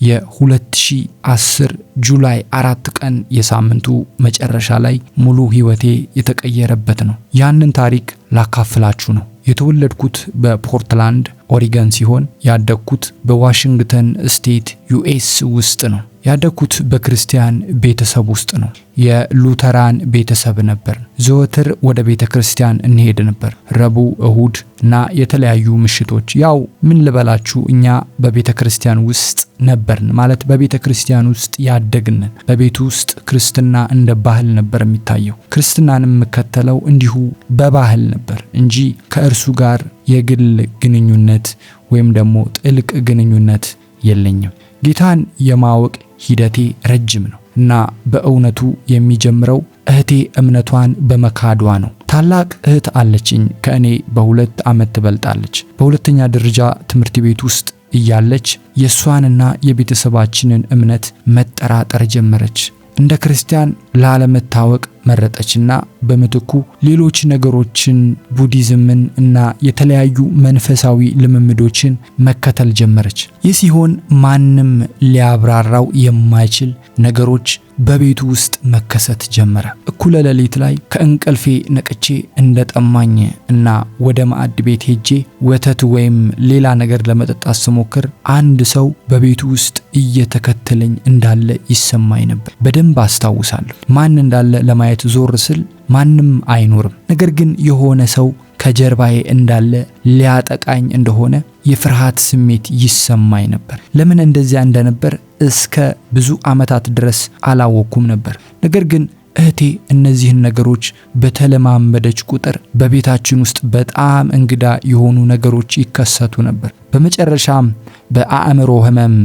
የ2010 ጁላይ 4 ቀን የሳምንቱ መጨረሻ ላይ ሙሉ ህይወቴ የተቀየረበት ነው። ያንን ታሪክ ላካፍላችሁ ነው። የተወለድኩት በፖርትላንድ ኦሪገን ሲሆን ያደግኩት በዋሽንግተን ስቴት ዩኤስ ውስጥ ነው። ያደግኩት በክርስቲያን ቤተሰብ ውስጥ ነው። የሉተራን ቤተሰብ ነበር። ዘወትር ወደ ቤተክርስቲያን እንሄድ ነበር። ረቡዕ፣ እሁድ እና የተለያዩ ምሽቶች። ያው ምን ልበላችሁ እኛ በቤተክርስቲያን ውስጥ ነበርን ማለት በቤተክርስቲያን ውስጥ ያደግን። በቤቱ ውስጥ ክርስትና እንደ ባህል ነበር የሚታየው። ክርስትናን የምከተለው እንዲሁ በባህል ነበር እንጂ ከእርሱ ጋር የግል ግንኙነት ወይም ደግሞ ጥልቅ ግንኙነት የለኝም። ጌታን የማወቅ ሂደቴ ረጅም ነው እና በእውነቱ የሚጀምረው እህቴ እምነቷን በመካዷ ነው። ታላቅ እህት አለችኝ፣ ከእኔ በ2 ዓመት ትበልጣለች። በሁለተኛ ደረጃ ትምህርት ቤት ውስጥ እያለች የሷንና የቤተሰባችንን እምነት መጠራጠር ጀመረች። እንደ ክርስቲያን ላለመታወቅ መረጠችና በምትኩ ሌሎች ነገሮችን፣ ቡዲዝምን እና የተለያዩ መንፈሳዊ ልምምዶችን መከተል ጀመረች። ይህ ሲሆን ማንም ሊያብራራው የማይችል ነገሮች በቤቱ ውስጥ መከሰት ጀመረ። እኩለ ሌሊት ላይ ከእንቅልፌ ነቅቼ እንደጠማኝ እና ወደ ማዕድ ቤት ሄጄ ወተት ወይም ሌላ ነገር ለመጠጣት ስሞክር አንድ ሰው በቤቱ ውስጥ እየተከተለኝ እንዳለ ይሰማኝ ነበር። በደንብ አስታውሳለሁ። ማን እንዳለ ለማየት ዞር ስል ማንም አይኖርም። ነገር ግን የሆነ ሰው ከጀርባዬ እንዳለ ሊያጠቃኝ እንደሆነ የፍርሃት ስሜት ይሰማኝ ነበር። ለምን እንደዚያ እንደነበር እስከ ብዙ ዓመታት ድረስ አላወኩም ነበር። ነገር ግን እህቴ እነዚህን ነገሮች በተለማመደች ቁጥር በቤታችን ውስጥ በጣም እንግዳ የሆኑ ነገሮች ይከሰቱ ነበር። በመጨረሻም በአእምሮ ህመም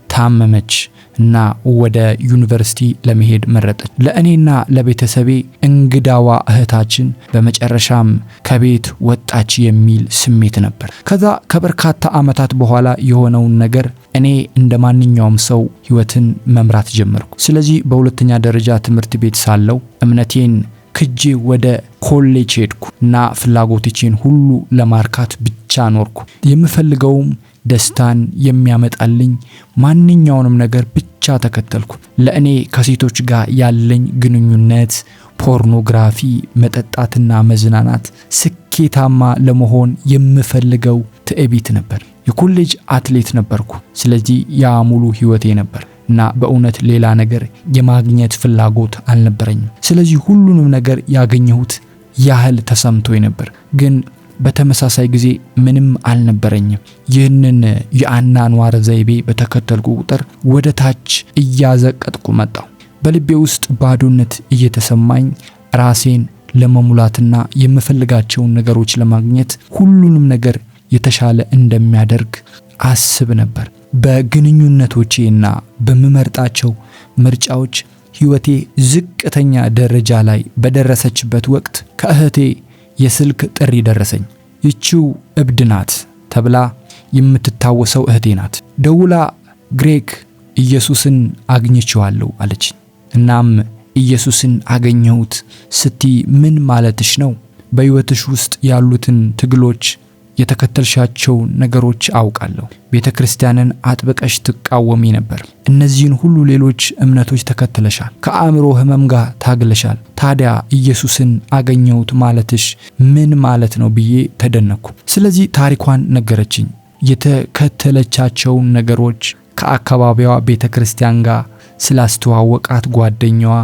ታመመች እና ወደ ዩኒቨርሲቲ ለመሄድ መረጠች። ለእኔና ለቤተሰቤ እንግዳዋ እህታችን በመጨረሻም ከቤት ወጣች የሚል ስሜት ነበር። ከዛ ከበርካታ ዓመታት በኋላ የሆነውን ነገር እኔ እንደ ማንኛውም ሰው ህይወትን መምራት ጀመርኩ። ስለዚህ በሁለተኛ ደረጃ ትምህርት ቤት ሳለው እምነቴን ክጄ ወደ ኮሌጅ ሄድኩ እና ፍላጎቶቼን ሁሉ ለማርካት ብቻ ኖርኩ። የምፈልገውም ደስታን የሚያመጣልኝ ማንኛውንም ነገር ብቻ ተከተልኩ። ለእኔ ከሴቶች ጋር ያለኝ ግንኙነት፣ ፖርኖግራፊ፣ መጠጣትና መዝናናት፣ ስኬታማ ለመሆን የምፈልገው ትዕቢት ነበር። የኮሌጅ አትሌት ነበርኩ። ስለዚህ ያ ሙሉ ህይወቴ ነበር እና በእውነት ሌላ ነገር የማግኘት ፍላጎት አልነበረኝም። ስለዚህ ሁሉንም ነገር ያገኘሁት ያህል ተሰምቶኝ ነበር፣ ግን በተመሳሳይ ጊዜ ምንም አልነበረኝም። ይህንን የአኗኗር ዘይቤ በተከተልኩ ቁጥር ወደ ታች እያዘቀጥኩ መጣሁ። በልቤ ውስጥ ባዶነት እየተሰማኝ ራሴን ለመሙላትና የምፈልጋቸውን ነገሮች ለማግኘት ሁሉንም ነገር የተሻለ እንደሚያደርግ አስብ ነበር። በግንኙነቶቼና በመመርጣቸው ምርጫዎች ህይወቴ ዝቅተኛ ደረጃ ላይ በደረሰችበት ወቅት ከእህቴ የስልክ ጥሪ ደረሰኝ። ይቺው እብድ ናት ተብላ የምትታወሰው እህቴ ናት። ደውላ ግሬግ ኢየሱስን አግኝቼዋለሁ አለች። እናም ኢየሱስን አገኘሁት ስትይ ምን ማለትሽ ነው? በህይወትሽ ውስጥ ያሉትን ትግሎች የተከተልሻቸው ነገሮች አውቃለሁ። ቤተክርስቲያንን አጥብቀሽ ትቃወሚ ነበር። እነዚህን ሁሉ ሌሎች እምነቶች ተከተለሻል። ከአእምሮ ህመም ጋር ታግለሻል። ታዲያ ኢየሱስን አገኘሁት ማለትሽ ምን ማለት ነው ብዬ ተደነቅኩ። ስለዚህ ታሪኳን ነገረችኝ። የተከተለቻቸውን ነገሮች፣ ከአካባቢዋ ቤተክርስቲያን ጋር ስላስተዋወቃት ጓደኛዋ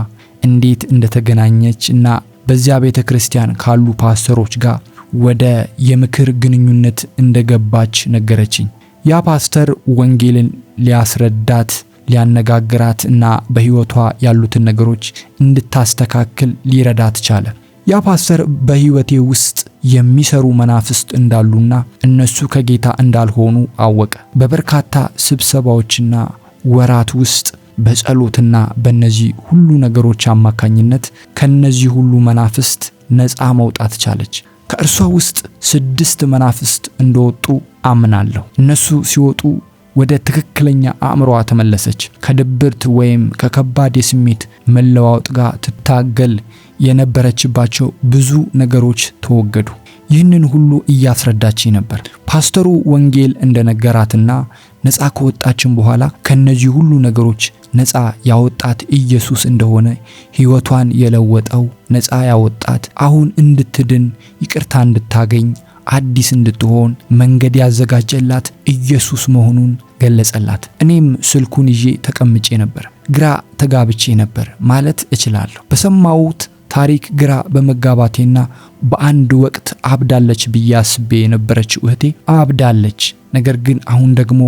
እንዴት እንደተገናኘች እና በዚያ ቤተክርስቲያን ካሉ ፓስተሮች ጋር ወደ የምክር ግንኙነት እንደገባች ነገረችኝ። ያ ፓስተር ወንጌልን ሊያስረዳት፣ ሊያነጋግራት እና በህይወቷ ያሉትን ነገሮች እንድታስተካክል ሊረዳት ቻለ። ያ ፓስተር በህይወቴ ውስጥ የሚሰሩ መናፍስት እንዳሉና እነሱ ከጌታ እንዳልሆኑ አወቀ። በበርካታ ስብሰባዎችና ወራት ውስጥ በጸሎትና በእነዚህ ሁሉ ነገሮች አማካኝነት ከነዚህ ሁሉ መናፍስት ነፃ መውጣት ቻለች። ከእርሷ ውስጥ 6 መናፍስት እንደወጡ አምናለሁ። እነሱ ሲወጡ ወደ ትክክለኛ አእምሮዋ ተመለሰች። ከድብርት ወይም ከከባድ የስሜት መለዋወጥ ጋር ትታገል የነበረችባቸው ብዙ ነገሮች ተወገዱ። ይህንን ሁሉ እያስረዳች ነበር። ፓስተሩ ወንጌል እንደነገራትና ነፃ ከወጣችን በኋላ ከነዚህ ሁሉ ነገሮች ነፃ ያወጣት ኢየሱስ እንደሆነ ሕይወቷን የለወጠው ነፃ ያወጣት አሁን እንድትድን ይቅርታ እንድታገኝ አዲስ እንድትሆን መንገድ ያዘጋጀላት ኢየሱስ መሆኑን ገለጸላት። እኔም ስልኩን ይዤ ተቀምጬ ነበር። ግራ ተጋብቼ ነበር ማለት እችላለሁ። በሰማሁት ታሪክ ግራ በመጋባቴና በአንድ ወቅት አብዳለች ብዬ አስቤ የነበረችው እህቴ አብዳለች፣ ነገር ግን አሁን ደግሞ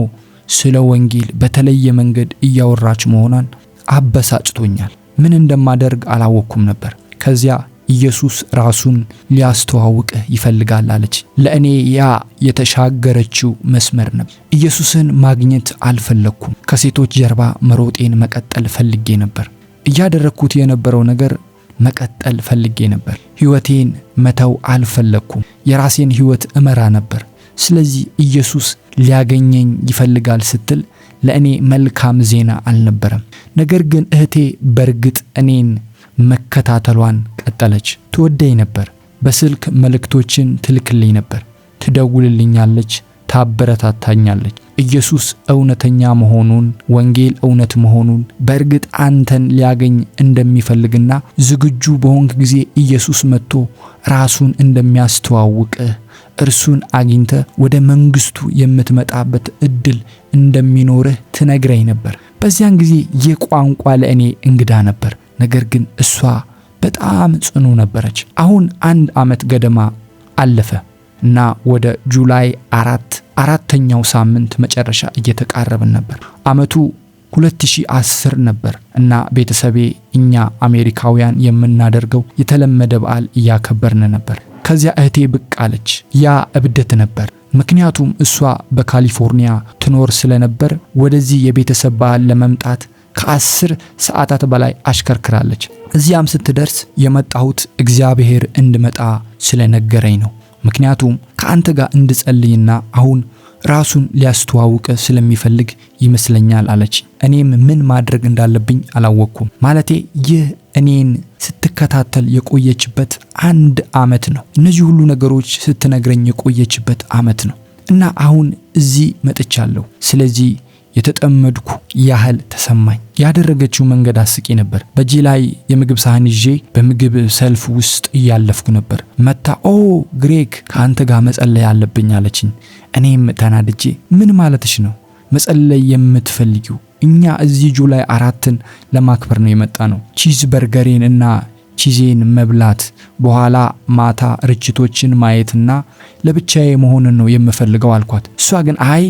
ስለ ወንጌል በተለየ መንገድ እያወራች መሆኗን አበሳጭቶኛል። ምን እንደማደርግ አላወኩም ነበር። ከዚያ ኢየሱስ ራሱን ሊያስተዋውቅህ ይፈልጋል አለች። ለእኔ ያ የተሻገረችው መስመር ነበር። ኢየሱስን ማግኘት አልፈለኩም። ከሴቶች ጀርባ መሮጤን መቀጠል ፈልጌ ነበር። እያደረግኩት የነበረው ነገር መቀጠል ፈልጌ ነበር። ሕይወቴን መተው አልፈለኩም። የራሴን ሕይወት እመራ ነበር። ስለዚህ ኢየሱስ ሊያገኘኝ ይፈልጋል ስትል ለእኔ መልካም ዜና አልነበረም። ነገር ግን እህቴ በእርግጥ እኔን መከታተሏን ቀጠለች። ትወደኝ ነበር። በስልክ መልእክቶችን ትልክልኝ ነበር። ትደውልልኛለች፣ ታበረታታኛለች። ኢየሱስ እውነተኛ መሆኑን፣ ወንጌል እውነት መሆኑን፣ በእርግጥ አንተን ሊያገኝ እንደሚፈልግና ዝግጁ በሆንክ ጊዜ ኢየሱስ መጥቶ ራሱን እንደሚያስተዋውቅህ እርሱን አግኝተ ወደ መንግስቱ የምትመጣበት እድል እንደሚኖርህ ትነግረኝ ነበር። በዚያን ጊዜ ይህ ቋንቋ ለእኔ እንግዳ ነበር። ነገር ግን እሷ በጣም ጽኑ ነበረች። አሁን 1 ዓመት ገደማ አለፈ እና ወደ ጁላይ 4ኛው ሳምንት መጨረሻ እየተቃረብን ነበር። ዓመቱ 2010 ነበር እና ቤተሰቤ እኛ አሜሪካውያን የምናደርገው የተለመደ በዓል እያከበርን ነበር። ከዚያ እህቴ ብቅ አለች። ያ እብደት ነበር። ምክንያቱም እሷ በካሊፎርኒያ ትኖር ስለነበር ወደዚህ የቤተሰብ በዓል ለመምጣት ከ10 ሰዓታት በላይ አሽከርክራለች። እዚያም ስትደርስ የመጣሁት እግዚአብሔር እንድመጣ ስለነገረኝ ነው። ምክንያቱም ከአንተ ጋር እንድጸልይና አሁን ራሱን ሊያስተዋውቅ ስለሚፈልግ ይመስለኛል አለች። እኔም ምን ማድረግ እንዳለብኝ አላወቅኩም። ማለቴ ይህ እኔን ስትከታተል የቆየችበት 1 ዓመት ነው። እነዚህ ሁሉ ነገሮች ስትነግረኝ የቆየችበት ዓመት ነው እና አሁን እዚህ መጥቻለሁ። ስለዚህ የተጠመድኩ ያህል ተሰማኝ። ያደረገችው መንገድ አስቂ ነበር። በእጄ ላይ የምግብ ሳህን ይዤ በምግብ ሰልፍ ውስጥ እያለፍኩ ነበር። መታ ግሬግ ከአንተ ጋር መጸለይ አለብኝ አለችኝ። እኔም ተናድጄ ምን ማለትሽ ነው መጸለይ የምትፈልጊው? እኛ እዚህ ጁላይ 4ን ለማክበር ነው የመጣ ነው። ቺዝ በርገሬን እና ቺዜን መብላት በኋላ ማታ ርችቶችን ማየትና ለብቻዬ መሆንን ነው የምፈልገው አልኳት። እሷ ግን አይ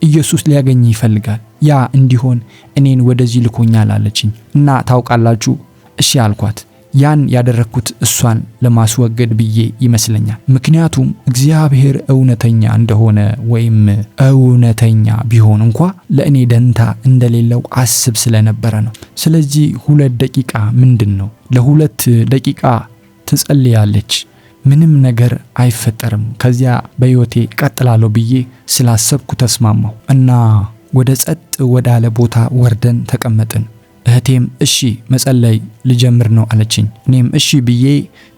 ኢየሱስ ሊያገኝ ይፈልጋል፣ ያ እንዲሆን እኔን ወደዚህ ልኮኛል አለችኝ። እና ታውቃላችሁ እሺ አልኳት። ያን ያደረኩት እሷን ለማስወገድ ብዬ ይመስለኛል። ምክንያቱም እግዚአብሔር እውነተኛ እንደሆነ ወይም እውነተኛ ቢሆን እንኳ ለእኔ ደንታ እንደሌለው አስብ ስለነበረ ነው። ስለዚህ 2 ደቂቃ ምንድን ነው? ለ2 ደቂቃ ትጸልያለች። ምንም ነገር አይፈጠርም። ከዚያ በሕይወቴ ቀጥላለሁ ብዬ ስላሰብኩ ተስማማሁ እና ወደ ጸጥ ወዳለ ቦታ ወርደን ተቀመጥን። እህቴም እሺ መጸለይ ልጀምር ነው አለችኝ። እኔም እሺ ብዬ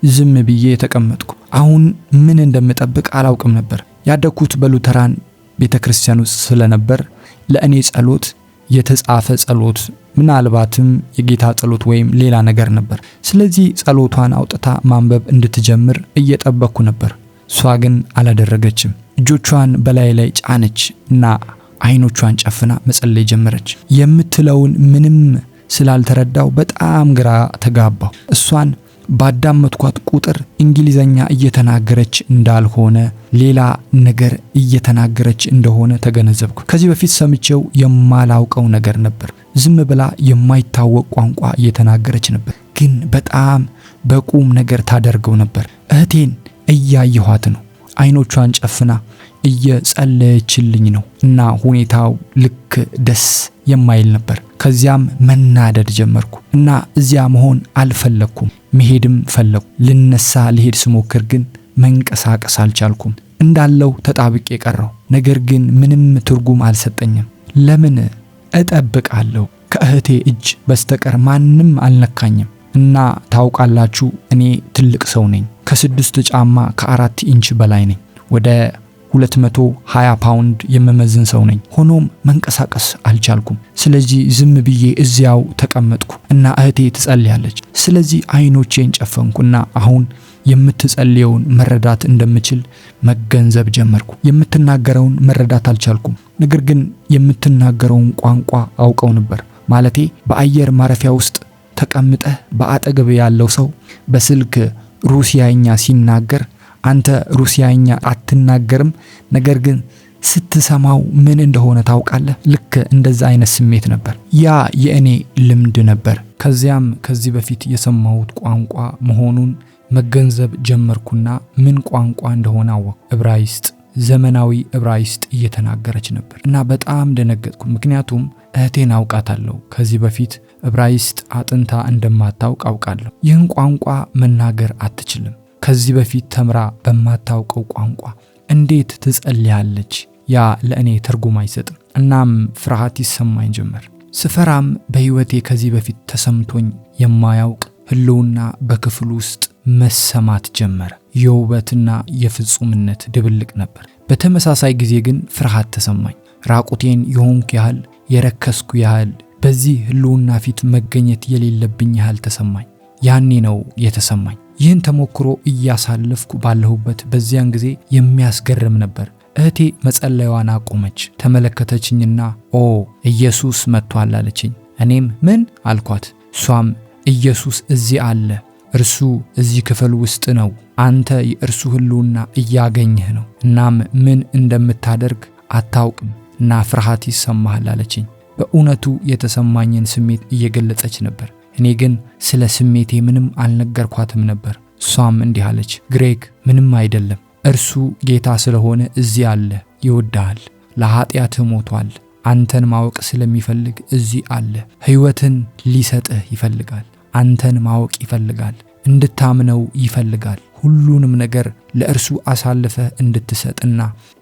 ዝም ብዬ ተቀመጥኩ። አሁን ምን እንደምጠብቅ አላውቅም ነበር። ያደኩት በሉተራን ቤተክርስቲያን ውስጥ ስለነበር ለእኔ ጸሎት የተጻፈ ጸሎት ምናልባትም የጌታ ጸሎት ወይም ሌላ ነገር ነበር። ስለዚህ ጸሎቷን አውጥታ ማንበብ እንድትጀምር እየጠበቅኩ ነበር። እሷ ግን አላደረገችም። እጆቿን በላይ ላይ ጫነች እና አይኖቿን ጨፍና መጸለይ ጀመረች። የምትለውን ምንም ስላልተረዳው በጣም ግራ ተጋባሁ። እሷን ባዳመጥኳት ቁጥር እንግሊዘኛ እየተናገረች እንዳልሆነ ሌላ ነገር እየተናገረች እንደሆነ ተገነዘብኩ። ከዚህ በፊት ሰምቼው የማላውቀው ነገር ነበር። ዝም ብላ የማይታወቅ ቋንቋ እየተናገረች ነበር፣ ግን በጣም በቁም ነገር ታደርገው ነበር። እህቴን እያየኋት ነው። አይኖቿን ጨፍና እየጸለየችልኝ ነው እና ሁኔታው ልክ ደስ የማይል ነበር። ከዚያም መናደድ ጀመርኩ እና እዚያ መሆን አልፈለኩም። መሄድም ፈለኩ። ልነሳ ልሄድ ስሞክር ግን መንቀሳቀስ አልቻልኩም። እንዳለው ተጣብቄ ቀረው። ነገር ግን ምንም ትርጉም አልሰጠኝም። ለምን እጠብቃለሁ? ከእህቴ እጅ በስተቀር ማንም አልነካኝም። እና ታውቃላችሁ እኔ ትልቅ ሰው ነኝ። ከ6 ጫማ ከ4 ኢንች በላይ ነኝ። ወደ 220 ፓውንድ የምመዝን ሰው ነኝ። ሆኖም መንቀሳቀስ አልቻልኩም። ስለዚህ ዝም ብዬ እዚያው ተቀመጥኩ እና እህቴ ትጸልያለች። ስለዚህ አይኖቼን ጨፈንኩና አሁን የምትጸልየውን መረዳት እንደምችል መገንዘብ ጀመርኩ። የምትናገረውን መረዳት አልቻልኩም፣ ነገር ግን የምትናገረውን ቋንቋ አውቀው ነበር። ማለቴ በአየር ማረፊያ ውስጥ ተቀምጠህ በአጠገብ ያለው ሰው በስልክ ሩሲያኛ ሲናገር አንተ ሩሲያኛ አትናገርም፣ ነገር ግን ስትሰማው ምን እንደሆነ ታውቃለህ። ልክ እንደዛ አይነት ስሜት ነበር። ያ የእኔ ልምድ ነበር። ከዚያም ከዚህ በፊት የሰማሁት ቋንቋ መሆኑን መገንዘብ ጀመርኩና ምን ቋንቋ እንደሆነ አወቅኩ። ዕብራይስጥ፣ ዘመናዊ ዕብራይስጥ እየተናገረች ነበር እና በጣም ደነገጥኩ። ምክንያቱም እህቴን አውቃታለሁ። ከዚህ በፊት ዕብራይስጥ አጥንታ እንደማታውቅ አውቃለሁ። ይህን ቋንቋ መናገር አትችልም። ከዚህ በፊት ተምራ በማታውቀው ቋንቋ እንዴት ትጸልያለች? ያ ለእኔ ትርጉም አይሰጥም። እናም ፍርሃት ይሰማኝ ጀመር። ስፈራም በሕይወቴ ከዚህ በፊት ተሰምቶኝ የማያውቅ ህልውና በክፍሉ ውስጥ መሰማት ጀመረ። የውበትና የፍጹምነት ድብልቅ ነበር። በተመሳሳይ ጊዜ ግን ፍርሃት ተሰማኝ። ራቁቴን የሆንኩ ያህል፣ የረከስኩ ያህል፣ በዚህ ህልውና ፊት መገኘት የሌለብኝ ያህል ተሰማኝ። ያኔ ነው የተሰማኝ። ይህን ተሞክሮ እያሳለፍኩ ባለሁበት በዚያን ጊዜ የሚያስገርም ነበር። እህቴ መጸለያዋን አቆመች፣ ተመለከተችኝና ኦ ኢየሱስ መጥቷል አለችኝ። እኔም ምን አልኳት። እሷም ኢየሱስ እዚህ አለ፣ እርሱ እዚህ ክፍል ውስጥ ነው። አንተ የእርሱ ህልውና እያገኘህ ነው። እናም ምን እንደምታደርግ አታውቅም እና ፍርሃት ይሰማሃል አለችኝ። በእውነቱ የተሰማኝን ስሜት እየገለጸች ነበር። እኔ ግን ስለ ስሜቴ ምንም አልነገርኳትም ነበር። እሷም እንዲህ አለች፣ ግሬግ ምንም አይደለም። እርሱ ጌታ ስለሆነ እዚህ አለ፣ ይወድሃል፣ ለኃጢአትህ ሞቷል። አንተን ማወቅ ስለሚፈልግ እዚህ አለ። ሕይወትን ሊሰጥህ ይፈልጋል። አንተን ማወቅ ይፈልጋል። እንድታምነው ይፈልጋል። ሁሉንም ነገር ለእርሱ አሳልፈህ እንድትሰጥና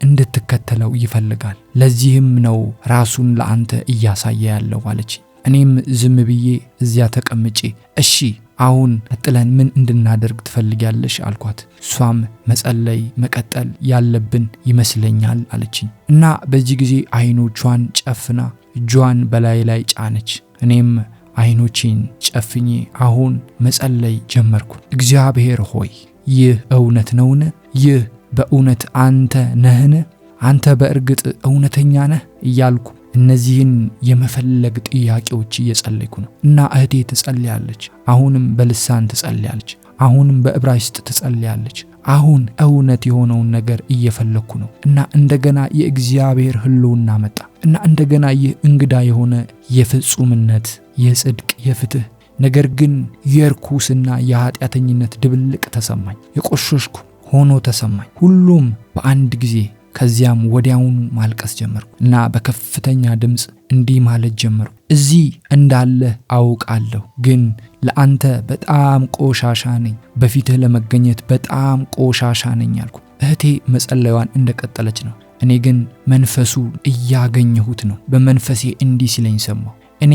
እንድትከተለው ይፈልጋል። ለዚህም ነው ራሱን ለአንተ እያሳየ ያለው አለች። እኔም ዝም ብዬ እዚያ ተቀምጬ እሺ አሁን ቀጥለን ምን እንድናደርግ ትፈልጊያለሽ አልኳት። እሷም መጸለይ መቀጠል ያለብን ይመስለኛል አለችኝ እና በዚህ ጊዜ አይኖቿን ጨፍና እጇን በላይ ላይ ጫነች። እኔም አይኖቼን ጨፍኜ አሁን መጸለይ ጀመርኩ። እግዚአብሔር ሆይ ይህ እውነት ነውን? ይህ በእውነት አንተ ነህን? አንተ በእርግጥ እውነተኛ ነህ እያልኩ እነዚህን የመፈለግ ጥያቄዎች እየጸለይኩ ነው እና እህቴ ትጸልያለች። አሁንም በልሳን ትጸልያለች። አሁንም በዕብራይስጥ ትጸልያለች። አሁን እውነት የሆነውን ነገር እየፈለኩ ነው እና እንደገና የእግዚአብሔር ህልውና መጣ እና እንደገና ይህ እንግዳ የሆነ የፍጹምነት፣ የጽድቅ፣ የፍትህ ነገር ግን የርኩስና የኃጢአተኝነት ድብልቅ ተሰማኝ። የቆሸሽኩ ሆኖ ተሰማኝ። ሁሉም በአንድ ጊዜ። ከዚያም ወዲያውኑ ማልቀስ ጀመርኩ እና በከፍተኛ ድምፅ እንዲህ ማለት ጀመርኩ፣ እዚህ እንዳለ አውቃለሁ፣ ግን ለአንተ በጣም ቆሻሻ ነኝ። በፊትህ ለመገኘት በጣም ቆሻሻ ነኝ አልኩ። እህቴ መጸለያዋን እንደቀጠለች ነው። እኔ ግን መንፈሱ እያገኘሁት ነው። በመንፈሴ እንዲህ ሲለኝ ሰማሁ፣ እኔ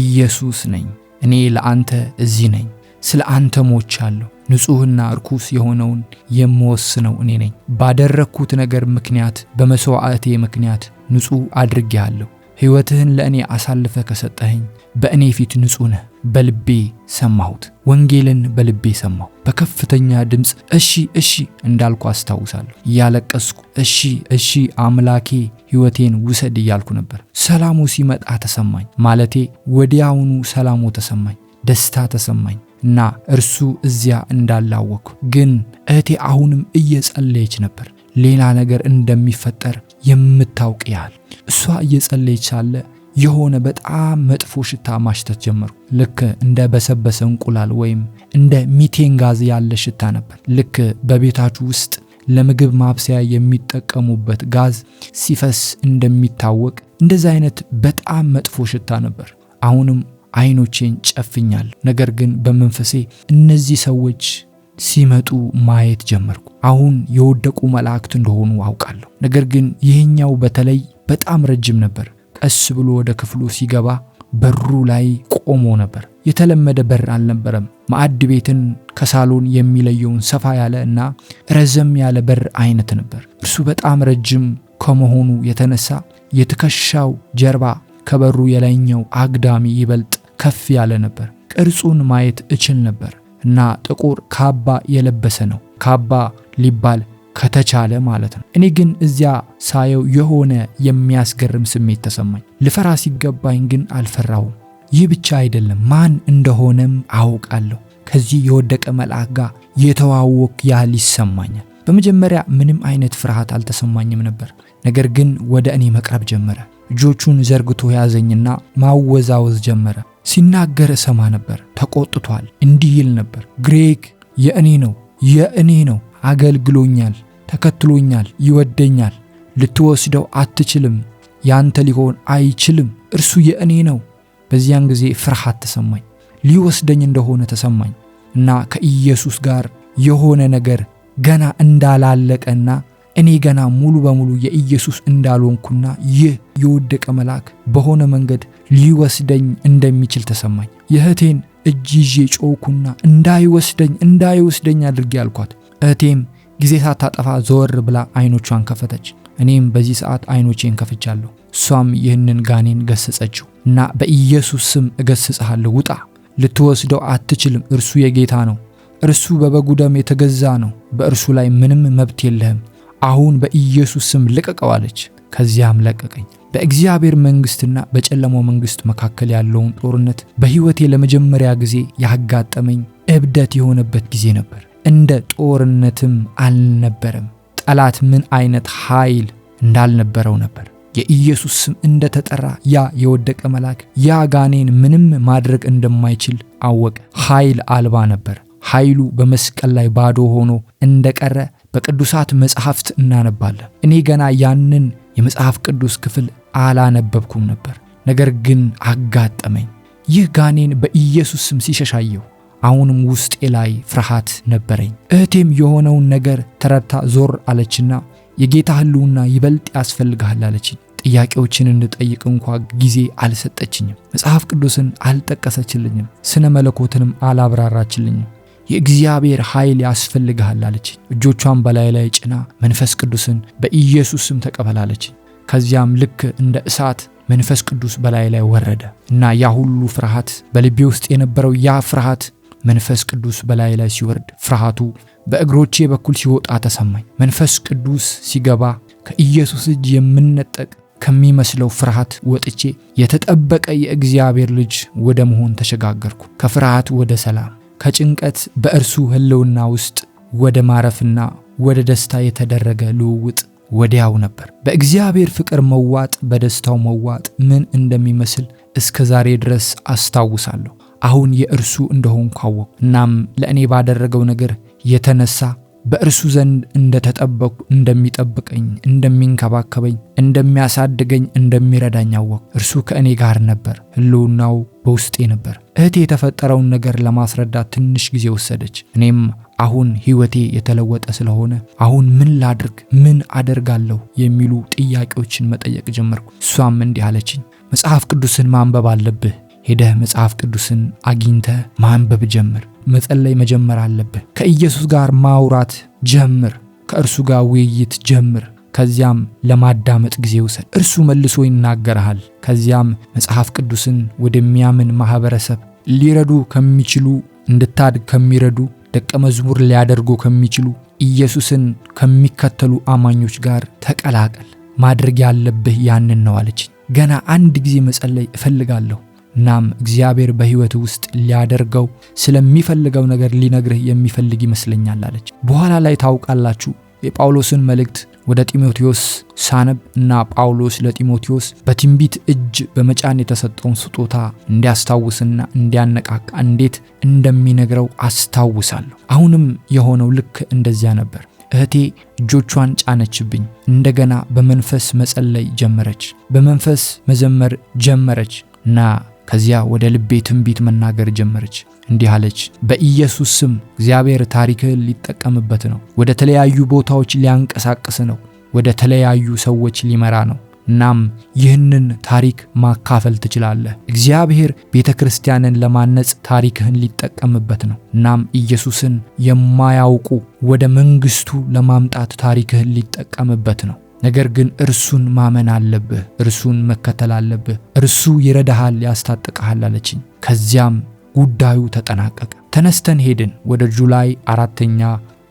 ኢየሱስ ነኝ። እኔ ለአንተ እዚህ ነኝ። ስለ አንተ ሞቻለሁ። ንጹህና ርኩስ የሆነውን የምወስነው እኔ ነኝ። ባደረኩት ነገር ምክንያት፣ በመስዋዕቴ ምክንያት ንጹህ አድርጌሃለሁ። ሕይወትህን ለእኔ አሳልፈ ከሰጠኸኝ በእኔ ፊት ንጹህ ነህ። በልቤ ሰማሁት። ወንጌልን በልቤ ሰማሁ። በከፍተኛ ድምፅ እሺ እሺ እንዳልኩ አስታውሳለሁ። እያለቀስኩ እሺ እሺ አምላኬ ሕይወቴን ውሰድ እያልኩ ነበር። ሰላሙ ሲመጣ ተሰማኝ። ማለቴ ወዲያውኑ ሰላሙ ተሰማኝ፣ ደስታ ተሰማኝ እና እርሱ እዚያ እንዳላወቅኩ። ግን እህቴ አሁንም እየጸለየች ነበር፣ ሌላ ነገር እንደሚፈጠር የምታውቅ ያህል። እሷ እየጸለየች ሳለ የሆነ በጣም መጥፎ ሽታ ማሽተት ጀመርኩ። ልክ እንደ በሰበሰ እንቁላል ወይም እንደ ሚቴን ጋዝ ያለ ሽታ ነበር። ልክ በቤታችሁ ውስጥ ለምግብ ማብሰያ የሚጠቀሙበት ጋዝ ሲፈስ እንደሚታወቅ እንደዚህ አይነት በጣም መጥፎ ሽታ ነበር። አሁንም አይኖቼን ጨፍኛለሁ፣ ነገር ግን በመንፈሴ እነዚህ ሰዎች ሲመጡ ማየት ጀመርኩ። አሁን የወደቁ መላእክት እንደሆኑ አውቃለሁ። ነገር ግን ይሄኛው በተለይ በጣም ረጅም ነበር። ቀስ ብሎ ወደ ክፍሉ ሲገባ በሩ ላይ ቆሞ ነበር። የተለመደ በር አልነበረም። ማዕድ ቤትን ከሳሎን የሚለየውን ሰፋ ያለ እና ረዘም ያለ በር አይነት ነበር። እርሱ በጣም ረጅም ከመሆኑ የተነሳ የትከሻው ጀርባ ከበሩ የላይኛው አግዳሚ ይበልጥ ከፍ ያለ ነበር። ቅርጹን ማየት እችል ነበር እና ጥቁር ካባ የለበሰ ነው። ካባ ሊባል ከተቻለ ማለት ነው። እኔ ግን እዚያ ሳየው የሆነ የሚያስገርም ስሜት ተሰማኝ። ልፈራ ሲገባኝ ግን አልፈራሁም። ይህ ብቻ አይደለም፣ ማን እንደሆነም አውቃለሁ። ከዚህ የወደቀ መልአክ ጋር የተዋወቅ ያህል ይሰማኛል። በመጀመሪያ ምንም አይነት ፍርሃት አልተሰማኝም ነበር። ነገር ግን ወደ እኔ መቅረብ ጀመረ። እጆቹን ዘርግቶ ያዘኝና ማወዛወዝ ጀመረ። ሲናገር እሰማ ነበር። ተቆጥቷል። እንዲህ ይል ነበር፣ ግሬግ የእኔ ነው፣ አገልግሎኛል፣ ተከትሎኛል፣ ይወደኛል። ልትወስደው አትችልም፣ ያንተ ሊሆን አይችልም፣ እርሱ የእኔ ነው። በዚያን ጊዜ ፍርሃት ተሰማኝ። ሊወስደኝ እንደሆነ ተሰማኝ እና ከኢየሱስ ጋር የሆነ ነገር ገና እንዳላለቀና እኔ ገና ሙሉ በሙሉ የኢየሱስ እንዳልሆንኩና ይህ የወደቀ መልአክ በሆነ መንገድ ሊወስደኝ እንደሚችል ተሰማኝ። የእህቴን እጅ ይዤ ጮኩና እንዳይወስደኝ አድርጌ አልኳት። እህቴም ጊዜ ሳታጠፋ ዘወር ብላ አይኖቿን ከፈተች። እኔም በዚህ ሰዓት አይኖቼን ከፍቻለሁ። እሷም ይህንን ጋኔን ገሰጸችው እና በኢየሱስ ስም እገስጽሃለሁ፣ ውጣ፣ ልትወስደው አትችልም፣ እርሱ የጌታ ነው፣ እርሱ በበጉ ደም የተገዛ ነው፣ በእርሱ ላይ ምንም መብት የለህም፣ አሁን በኢየሱስ ስም ልቀቀው አለች። ከዚያም ለቀቀኝ። በእግዚአብሔር መንግስትና በጨለማው መንግስት መካከል ያለውን ጦርነት በህይወቴ ለመጀመሪያ ጊዜ ያጋጠመኝ እብደት የሆነበት ጊዜ ነበር። እንደ ጦርነትም አልነበረም። ጠላት ምን አይነት ኃይል እንዳልነበረው ነበር። የኢየሱስ ስም እንደተጠራ ያ የወደቀ መልአክ ያ ጋኔን ምንም ማድረግ እንደማይችል አወቀ። ኃይል አልባ ነበር። ኃይሉ በመስቀል ላይ ባዶ ሆኖ እንደቀረ በቅዱሳት መጻሕፍት እናነባለን። እኔ ገና ያንን የመጽሐፍ ቅዱስ ክፍል አላነበብኩም ነበር። ነገር ግን አጋጠመኝ። ይህ ጋኔን በኢየሱስ ስም ሲሸሻየው አሁንም ውስጤ ላይ ፍርሃት ነበረኝ። እህቴም የሆነውን ነገር ተረድታ ዞር አለችና የጌታ ሕልውና ይበልጥ ያስፈልግሃል አለችኝ። ጥያቄዎችን እንድጠይቅ እንኳ ጊዜ አልሰጠችኝም። መጽሐፍ ቅዱስን አልጠቀሰችልኝም። ስነ መለኮትንም አላብራራችልኝም። የእግዚአብሔር ኃይል ያስፈልግሃል አለችኝ። እጆቿን በላይ ላይ ጭና መንፈስ ቅዱስን በኢየሱስ ስም ተቀበላለችኝ። ከዚያም ልክ እንደ እሳት መንፈስ ቅዱስ በላይ ላይ ወረደ እና ያ ሁሉ ፍርሃት በልቤ ውስጥ የነበረው ያ ፍርሃት መንፈስ ቅዱስ በላይ ላይ ሲወርድ ፍርሃቱ በእግሮቼ በኩል ሲወጣ ተሰማኝ። መንፈስ ቅዱስ ሲገባ ከኢየሱስ እጅ የምነጠቅ ከሚመስለው ፍርሃት ወጥቼ የተጠበቀ የእግዚአብሔር ልጅ ወደ መሆን ተሸጋገርኩ። ከፍርሃት ወደ ሰላም፣ ከጭንቀት በእርሱ ሕልውና ውስጥ ወደ ማረፍና ወደ ደስታ የተደረገ ልውውጥ ወዲያው ነበር። በእግዚአብሔር ፍቅር መዋጥ፣ በደስታው መዋጥ ምን እንደሚመስል እስከ ዛሬ ድረስ አስታውሳለሁ። አሁን የእርሱ እንደሆንኩ አወቅሁ። እናም ለእኔ ባደረገው ነገር የተነሳ በእርሱ ዘንድ እንደተጠበቅኩ፣ እንደሚጠብቀኝ፣ እንደሚንከባከበኝ፣ እንደሚያሳድገኝ፣ እንደሚረዳኝ አወቅሁ። እርሱ ከእኔ ጋር ነበር። ሕልውናው በውስጤ ነበር። እህቴ የተፈጠረውን ነገር ለማስረዳት ትንሽ ጊዜ ወሰደች። እኔም አሁን ሕይወቴ የተለወጠ ስለሆነ አሁን ምን ላድርግ፣ ምን አደርጋለሁ የሚሉ ጥያቄዎችን መጠየቅ ጀመርኩ። እሷም እንዲህ አለችኝ፣ መጽሐፍ ቅዱስን ማንበብ አለብህ። ሄደህ መጽሐፍ ቅዱስን አግኝተህ ማንበብ ጀምር። መጸለይ መጀመር አለብህ። ከኢየሱስ ጋር ማውራት ጀምር። ከእርሱ ጋር ውይይት ጀምር። ከዚያም ለማዳመጥ ጊዜ ውሰድ። እርሱ መልሶ ይናገርሃል። ከዚያም መጽሐፍ ቅዱስን ወደሚያምን ማህበረሰብ ሊረዱ ከሚችሉ፣ እንድታድግ ከሚረዱ፣ ደቀ መዝሙር ሊያደርጉ ከሚችሉ፣ ኢየሱስን ከሚከተሉ አማኞች ጋር ተቀላቀል። ማድረግ ያለብህ ያንን ነው አለችኝ። ገና አንድ ጊዜ መጸለይ እፈልጋለሁ። እናም እግዚአብሔር በሕይወት ውስጥ ሊያደርገው ስለሚፈልገው ነገር ሊነግርህ የሚፈልግ ይመስለኛል አለች። በኋላ ላይ ታውቃላችሁ የጳውሎስን መልእክት ወደ ጢሞቴዎስ ሳነብ እና ጳውሎስ ለጢሞቴዎስ በትንቢት እጅ በመጫን የተሰጠውን ስጦታ እንዲያስታውስና እንዲያነቃቃ እንዴት እንደሚነግረው አስታውሳለሁ። አሁንም የሆነው ልክ እንደዚያ ነበር። እህቴ እጆቿን ጫነችብኝ። እንደገና በመንፈስ መጸለይ ጀመረች። በመንፈስ መዘመር ጀመረች እና ከዚያ ወደ ልቤ ትንቢት መናገር ጀመረች። እንዲህ አለች፣ በኢየሱስ ስም እግዚአብሔር ታሪክህን ሊጠቀምበት ነው። ወደ ተለያዩ ቦታዎች ሊያንቀሳቅስ ነው። ወደ ተለያዩ ሰዎች ሊመራ ነው። እናም ይህንን ታሪክ ማካፈል ትችላለህ። እግዚአብሔር ቤተ ክርስቲያንን ለማነጽ ታሪክህን ሊጠቀምበት ነው። እናም ኢየሱስን የማያውቁ ወደ መንግስቱ ለማምጣት ታሪክህን ሊጠቀምበት ነው። ነገር ግን እርሱን ማመን አለብህ፣ እርሱን መከተል አለብህ። እርሱ ይረዳሃል፣ ያስታጥቅሃል አለችኝ። ከዚያም ጉዳዩ ተጠናቀቀ። ተነስተን ሄድን። ወደ ጁላይ 4ኛ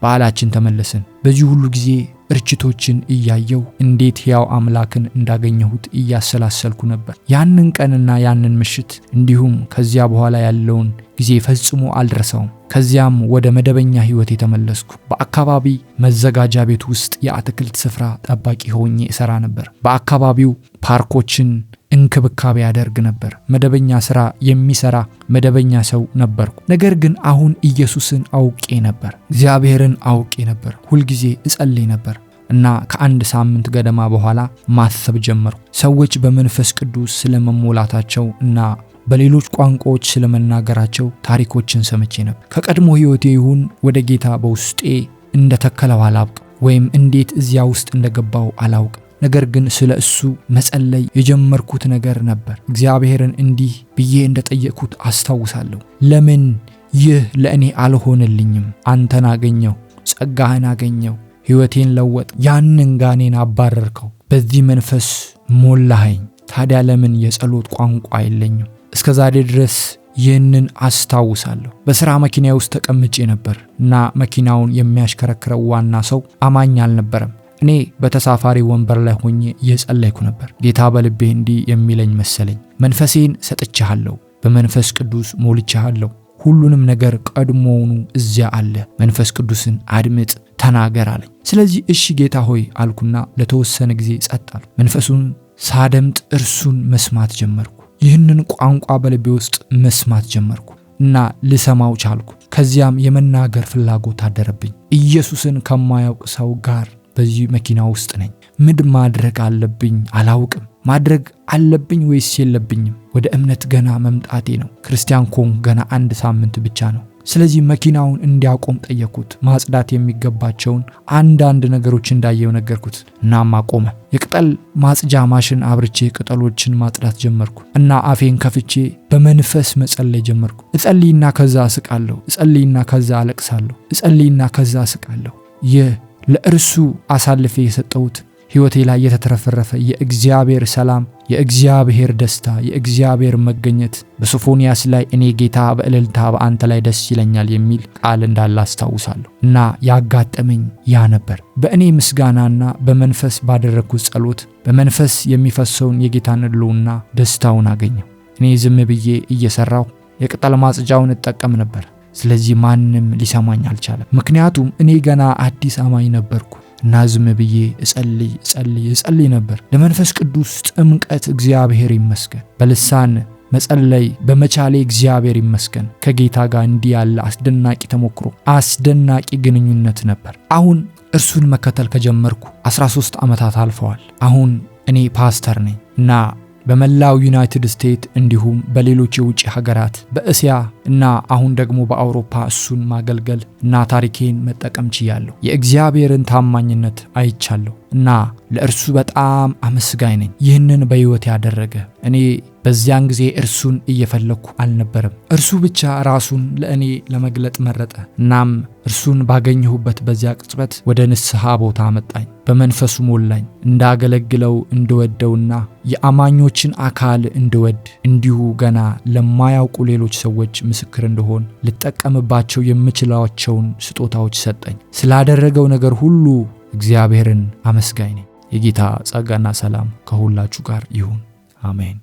በዓላችን ተመለስን። በዚህ ሁሉ ጊዜ እርችቶችን እያየው እንዴት ሕያው አምላክን እንዳገኘሁት እያሰላሰልኩ ነበር። ያንን ቀንና ያንን ምሽት እንዲሁም ከዚያ በኋላ ያለውን ጊዜ ፈጽሞ አልረሳውም። ከዚያም ወደ መደበኛ ሕይወቴ ተመለስኩ። በአካባቢ መዘጋጃ ቤት ውስጥ የአትክልት ስፍራ ጠባቂ ሆኜ እሰራ ነበር። በአካባቢው ፓርኮችን እንክብካቤ ያደርግ ነበር። መደበኛ ስራ የሚሰራ መደበኛ ሰው ነበርኩ። ነገር ግን አሁን ኢየሱስን አውቄ ነበር፣ እግዚአብሔርን አውቄ ነበር። ሁልጊዜ እጸልይ ነበር እና ከአንድ ሳምንት ገደማ በኋላ ማሰብ ጀመርኩ። ሰዎች በመንፈስ ቅዱስ ስለመሞላታቸው እና በሌሎች ቋንቋዎች ስለመናገራቸው ታሪኮችን ሰምቼ ነበር። ከቀድሞ ሕይወቴ ይሁን ወደ ጌታ በውስጤ እንደተከለው አላውቅም፣ ወይም እንዴት እዚያ ውስጥ እንደገባው አላውቅም። ነገር ግን ስለ እሱ መጸለይ የጀመርኩት ነገር ነበር። እግዚአብሔርን እንዲህ ብዬ እንደጠየቅኩት አስታውሳለሁ። ለምን ይህ ለእኔ አልሆነልኝም? አንተን አገኘው፣ ጸጋህን አገኘው፣ ሕይወቴን ለወጥ፣ ያንን ጋኔን አባረርከው፣ በዚህ መንፈስ ሞላኸኝ። ታዲያ ለምን የጸሎት ቋንቋ የለኝም? እስከ ዛሬ ድረስ ይህንን አስታውሳለሁ። በሥራ መኪና ውስጥ ተቀምጬ ነበር እና መኪናውን የሚያሽከረክረው ዋና ሰው አማኝ አልነበረም። እኔ በተሳፋሪ ወንበር ላይ ሆኜ እየጸለይኩ ነበር። ጌታ በልቤ እንዲህ የሚለኝ መሰለኝ፣ መንፈሴን ሰጥቼሃለሁ፣ በመንፈስ ቅዱስ ሞልቼሃለሁ። ሁሉንም ነገር ቀድሞውኑ እዚያ አለ። መንፈስ ቅዱስን አድምጥ፣ ተናገር አለኝ። ስለዚህ እሺ ጌታ ሆይ አልኩና ለተወሰነ ጊዜ ጸጥ አልኩ። መንፈሱን ሳደምጥ እርሱን መስማት ጀመርኩ። ይህንን ቋንቋ በልቤ ውስጥ መስማት ጀመርኩ እና ልሰማው ቻልኩ። ከዚያም የመናገር ፍላጎት አደረብኝ። ኢየሱስን ከማያውቅ ሰው ጋር በዚህ መኪና ውስጥ ነኝ። ምን ማድረግ አለብኝ አላውቅም። ማድረግ አለብኝ ወይስ የለብኝም? ወደ እምነት ገና መምጣቴ ነው። ክርስቲያን ኮንኩ ገና 1 ሳምንት ብቻ ነው። ስለዚህ መኪናውን እንዲያቆም ጠየቅኩት። ማጽዳት የሚገባቸውን አንዳንድ ነገሮች እንዳየው ነገርኩት። እናም አቆመ። የቅጠል ማጽጃ ማሽን አብርቼ ቅጠሎችን ማጽዳት ጀመርኩ እና አፌን ከፍቼ በመንፈስ መጸለይ ጀመርኩ። እጸልይና ከዛ እስቃለሁ፣ እጸልይና ከዛ አለቅሳለሁ፣ እጸልይና ከዛ እስቃለሁ። ይህ ለእርሱ አሳልፌ የሰጠሁት ሕይወቴ ላይ የተትረፈረፈ የእግዚአብሔር ሰላም፣ የእግዚአብሔር ደስታ፣ የእግዚአብሔር መገኘት በሶፎንያስ ላይ እኔ ጌታ በእልልታ በአንተ ላይ ደስ ይለኛል የሚል ቃል እንዳለ አስታውሳለሁ እና ያጋጠመኝ ያ ነበር። በእኔ ምስጋናና በመንፈስ ባደረግኩት ጸሎት በመንፈስ የሚፈሰውን የጌታን ሕልውና ደስታውን አገኘሁ። እኔ ዝም ብዬ እየሰራሁ የቅጠል ማጽጃውን እጠቀም ነበር። ስለዚህ ማንም ሊሰማኝ አልቻለም። ምክንያቱም እኔ ገና አዲስ አማኝ ነበርኩ እና ዝም ብዬ እጸልይ ነበር። ለመንፈስ ቅዱስ ጥምቀት እግዚአብሔር ይመስገን። በልሳን መጸለይ በመቻሌ እግዚአብሔር ይመስገን። ከጌታ ጋር እንዲህ ያለ አስደናቂ ተሞክሮ፣ አስደናቂ ግንኙነት ነበር። አሁን እርሱን መከተል ከጀመርኩ 13 ዓመታት አልፈዋል። አሁን እኔ ፓስተር ነኝ እና በመላው ዩናይትድ ስቴትስ እንዲሁም በሌሎች የውጭ ሀገራት በእስያ እና አሁን ደግሞ በአውሮፓ እሱን ማገልገል እና ታሪኬን መጠቀም ችያለሁ። የእግዚአብሔርን ታማኝነት አይቻለሁ እና ለእርሱ በጣም አመስጋኝ ነኝ። ይህንን በሕይወት ያደረገ እኔ በዚያን ጊዜ እርሱን እየፈለኩ አልነበረም። እርሱ ብቻ ራሱን ለእኔ ለመግለጥ መረጠ። እናም እርሱን ባገኘሁበት በዚያ ቅጽበት ወደ ንስሐ ቦታ አመጣኝ። በመንፈሱ ሞላኝ። እንዳገለግለው እንድወደውና የአማኞችን አካል እንድወድ እንዲሁ ገና ለማያውቁ ሌሎች ሰዎች ምስክር እንደሆን ልጠቀምባቸው የምችላቸውን ስጦታዎች ሰጠኝ። ስላደረገው ነገር ሁሉ እግዚአብሔርን አመስጋኝ ነኝ። የጌታ ጸጋና ሰላም ከሁላችሁ ጋር ይሁን። አሜን።